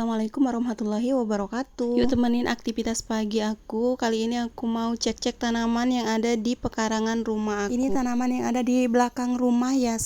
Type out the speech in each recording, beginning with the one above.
Assalamualaikum warahmatullahi wabarakatuh. Yuk temenin aktivitas pagi aku. Kali ini aku mau cek-cek tanaman yang ada di pekarangan rumah aku. Ini tanaman yang ada di belakang rumah ya,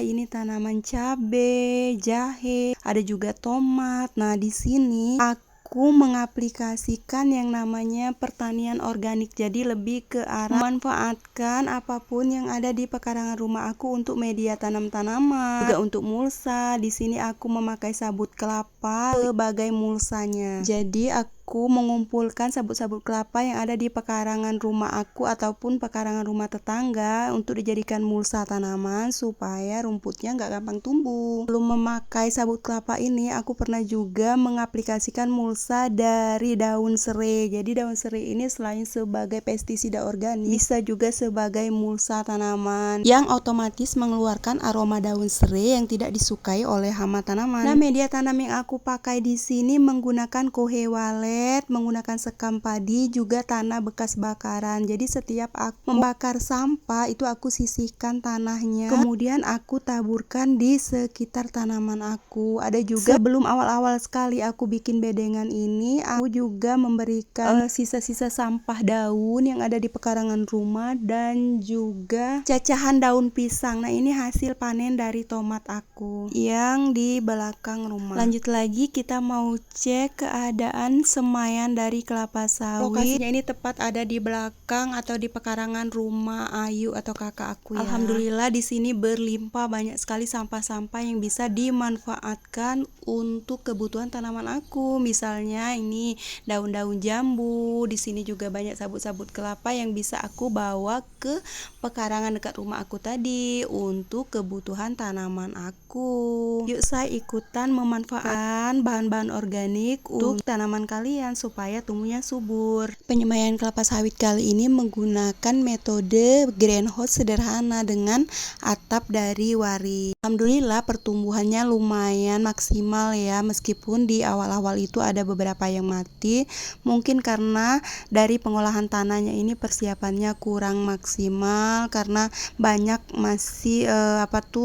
Ini tanaman cabe, jahe, ada juga tomat. Nah, di sini aku mengaplikasikan yang namanya pertanian organik. Jadi lebih ke arah memanfaatkan apapun yang ada di pekarangan rumah aku untuk media tanam tanaman, juga untuk mulsa. Di sini aku memakai sabut kelapa sebagai mulsanya. Jadi aku mengumpulkan sabut-sabut kelapa yang ada di pekarangan rumah aku ataupun pekarangan rumah tetangga untuk dijadikan mulsa tanaman supaya rumputnya nggak gampang tumbuh. Belum memakai sabut kelapa ini, aku pernah juga mengaplikasikan mulsa dari daun serai. Jadi daun serai ini selain sebagai pestisida organik, bisa juga sebagai mulsa tanaman yang otomatis mengeluarkan aroma daun serai yang tidak disukai oleh hama tanaman. Nah, media tanam yang aku pakai di sini menggunakan kohe walet, menggunakan sekam padi, juga tanah bekas bakaran. Jadi setiap aku membakar sampah itu aku sisihkan tanahnya, kemudian aku taburkan di sekitar tanaman aku. Ada juga sebelum awal-awal sekali aku bikin bedengan ini, aku juga memberikan sisa-sisa sampah daun yang ada di pekarangan rumah dan juga cacahan daun pisang. Nah, ini hasil panen dari tomat aku yang di belakang rumah. Lanjut lagi, kita mau cek keadaan semaian dari kelapa sawit. Lokasinya ini tepat ada di belakang atau di pekarangan rumah Ayu atau kakak aku ya. Alhamdulillah di sini berlimpah banyak sekali sampah-sampah yang bisa dimanfaatkan untuk kebutuhan tanaman aku. Misalnya ini daun-daun jambu. Di sini juga banyak sabut-sabut kelapa yang bisa aku bawa ke pekarangan dekat rumah aku tadi untuk kebutuhan tanaman aku. Yuk saya ikutan memanfaatkan bahan-bahan organik untuk tanaman kalian supaya tumbuhnya subur. Penyemaian kelapa sawit kali ini menggunakan metode greenhouse sederhana dengan atap dari wari. Alhamdulillah pertumbuhannya lumayan maksimal ya, meskipun di awal-awal itu ada beberapa yang mati. Mungkin karena dari pengolahan tanahnya ini persiapannya kurang maksimal karena banyak masih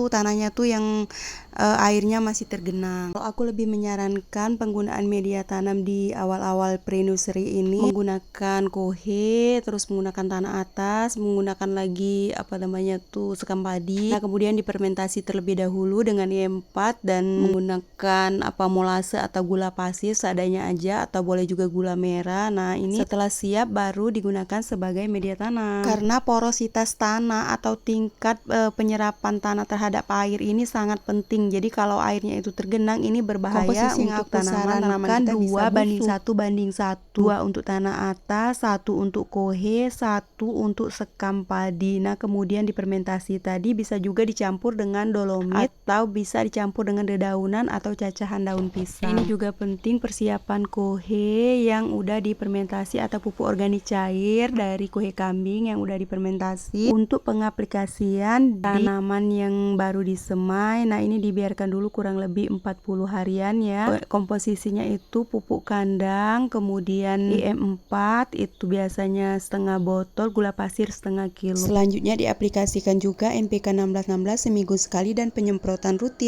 tanahnya tuh yang airnya masih tergenang. Kalau aku lebih menyarankan penggunaan media tanam di awal-awal pre-nursery ini menggunakan kohe, terus menggunakan tanah atas, menggunakan lagi sekam padi. Nah, kemudian difermentasi terlebih dahulu dengan IM4 dan menggunakan molase atau gula pasir seadanya aja, atau boleh juga gula merah. Nah, ini setelah siap baru digunakan sebagai media tanam. Karena porositas tanah atau tingkat penyerapan tanah terhadap air ini sangat penting. Jadi kalau airnya itu tergenang, ini berbahaya. Komposisi untuk tanaman kan 2:1:1, 2 untuk tanah atas, 1 untuk kohe, 1 untuk sekam padi. Nah, kemudian difermentasi tadi bisa juga dicampur dengan dolomit atau bisa dicampur dengan dedaunan atau cacahan daun pisang. Ini juga penting persiapan kohe yang udah difermentasi atau pupuk organik cair dari kohe kambing yang udah difermentasi untuk pengaplikasian tanaman yang baru disemai. Nah, ini dibiarkan dulu kurang lebih 40 harian ya. Komposisinya itu pupuk kandang, kemudian IM4 itu biasanya setengah botol, gula pasir setengah kilo. Selanjutnya diaplikasikan juga NPK 1616 seminggu sekali dan penyemprotan rutin.